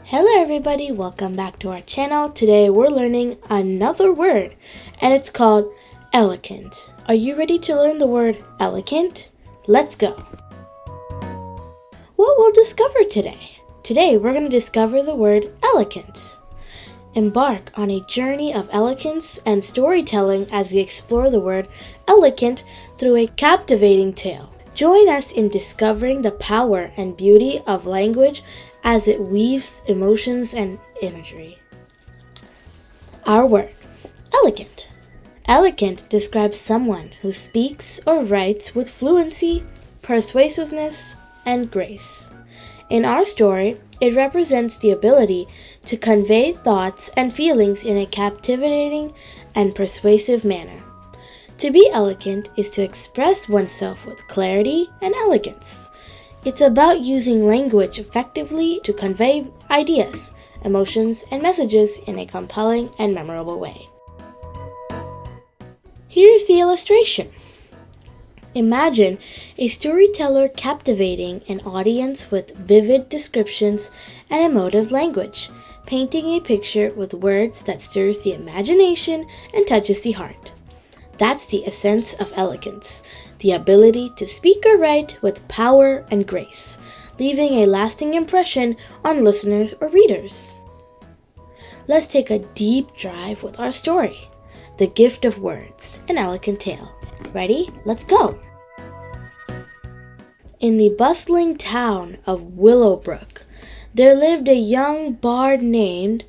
Hello everybody, welcome back to our channel. Today we're learning another word and it's called eloquent. Are you ready to learn the word eloquent? Let's go. What we'll discover today? Today we're going to discover the word eloquent. Embark on a journey of eloquence and storytelling as we explore the word eloquent through a captivating tale. Join us in discovering the power and beauty of language as it weaves emotions and imagery. Our word, eloquent. Eloquent describes someone who speaks or writes with fluency, persuasiveness, and grace. In our story, it represents the ability to convey thoughts and feelings in a captivating and persuasive manner. To be eloquent is to express oneself with clarity and elegance. It's about using language effectively to convey ideas, emotions, and messages in a compelling and memorable way. Here's the illustration. Imagine a storyteller captivating an audience with vivid descriptions and emotive language, painting a picture with words that stirs the imagination and touches the heart. That's the essence of eloquence, the ability to speak or write with power and grace, leaving a lasting impression on listeners or readers. Let's take a deep dive with our story, The Gift of Words, an Eloquent Tale. Ready? Let's go! In the bustling town of Willowbrook, there lived a young bard named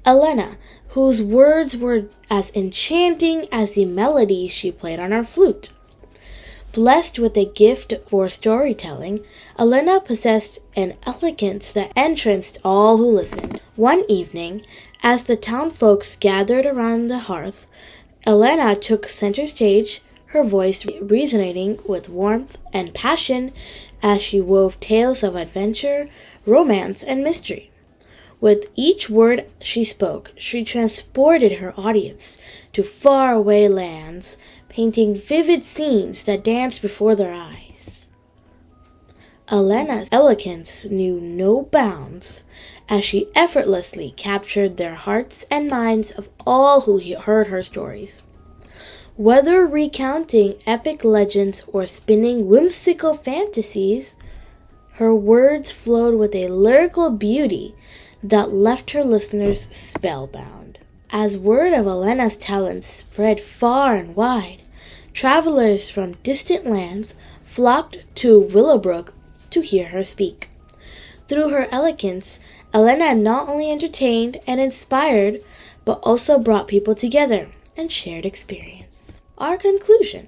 Elena, whose words were as enchanting as the melodies she played on her flute. Blessed with a gift for storytelling, Elena possessed an eloquence that entranced all who listened. One evening, as the town folks gathered around the hearth, Elena took center stage, her voice resonating with warmth and passion as she wove tales of adventure, romance, and mystery. With each word she spoke, she transported her audience to faraway lands, painting vivid scenes that danced before their eyes. Elena's eloquence knew no bounds as she effortlessly captured their hearts and minds of all who heard her stories. Whether recounting epic legends or spinning whimsical fantasies, her words flowed with a lyrical beauty that left her listeners spellbound. As word of Elena's talents spread far and wide, travelers from distant lands flocked to Willowbrook to hear her speak. Through her eloquence, Elena not only entertained and inspired, but also brought people together and shared experience. Our conclusion.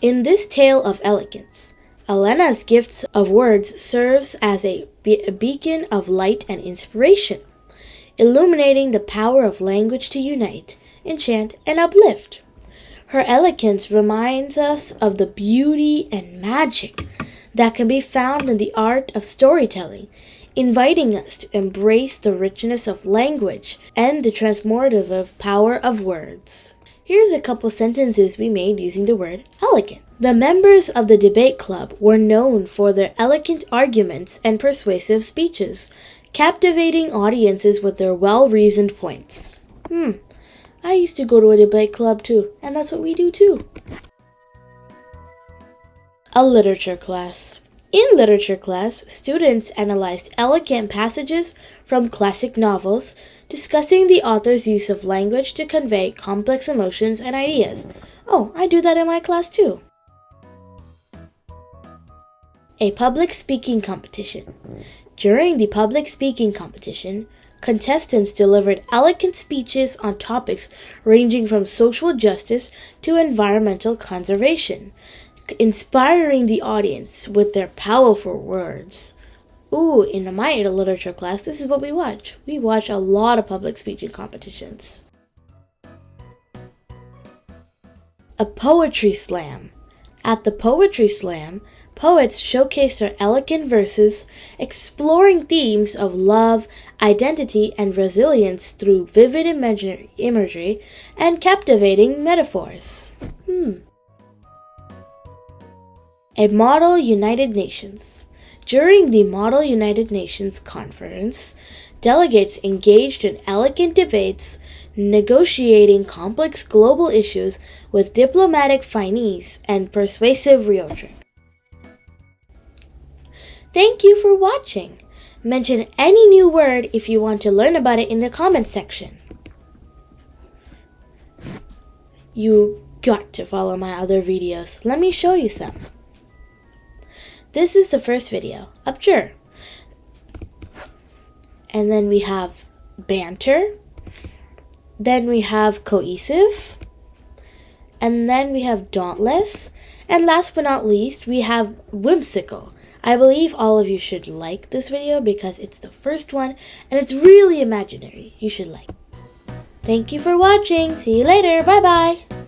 In this tale of eloquence, Elena's gift of words serves as a beacon of light and inspiration, illuminating the power of language to unite, enchant, and uplift. Her eloquence reminds us of the beauty and magic that can be found in the art of storytelling, inviting us to embrace the richness of language and the transformative power of words. Here's a couple sentences we made using the word eloquent. The members of the debate club were known for their eloquent arguments and persuasive speeches, captivating audiences with their well-reasoned points. I used to go to a debate club too, and that's what we do too. A literature class. In literature class, students analyzed eloquent passages from classic novels, discussing the author's use of language to convey complex emotions and ideas. Oh, I do that in my class too. A public speaking competition. During the public speaking competition, contestants delivered eloquent speeches on topics ranging from social justice to environmental conservation, inspiring the audience with their powerful words. In my literature class, this is what we watch. We watch a lot of public speaking competitions. A poetry slam. At the poetry slam, poets showcase their eloquent verses, exploring themes of love, identity, and resilience through vivid imagery and captivating metaphors. A Model United Nations. During the Model United Nations Conference, Delegates engaged in elegant debates, negotiating complex global issues with diplomatic finesse and persuasive rhetoric. Thank you for watching. Mention any new word if you want to learn about it in the comments section. You got to follow my other videos. Let me show you some. This is the first video, Abjure. And then we have banter. Then we have cohesive. And then we have dauntless. And last but not least, we have whimsical. I believe all of you should like this video because it's the first one and it's really imaginary. You should like. Thank you for watching. See you later. Bye bye.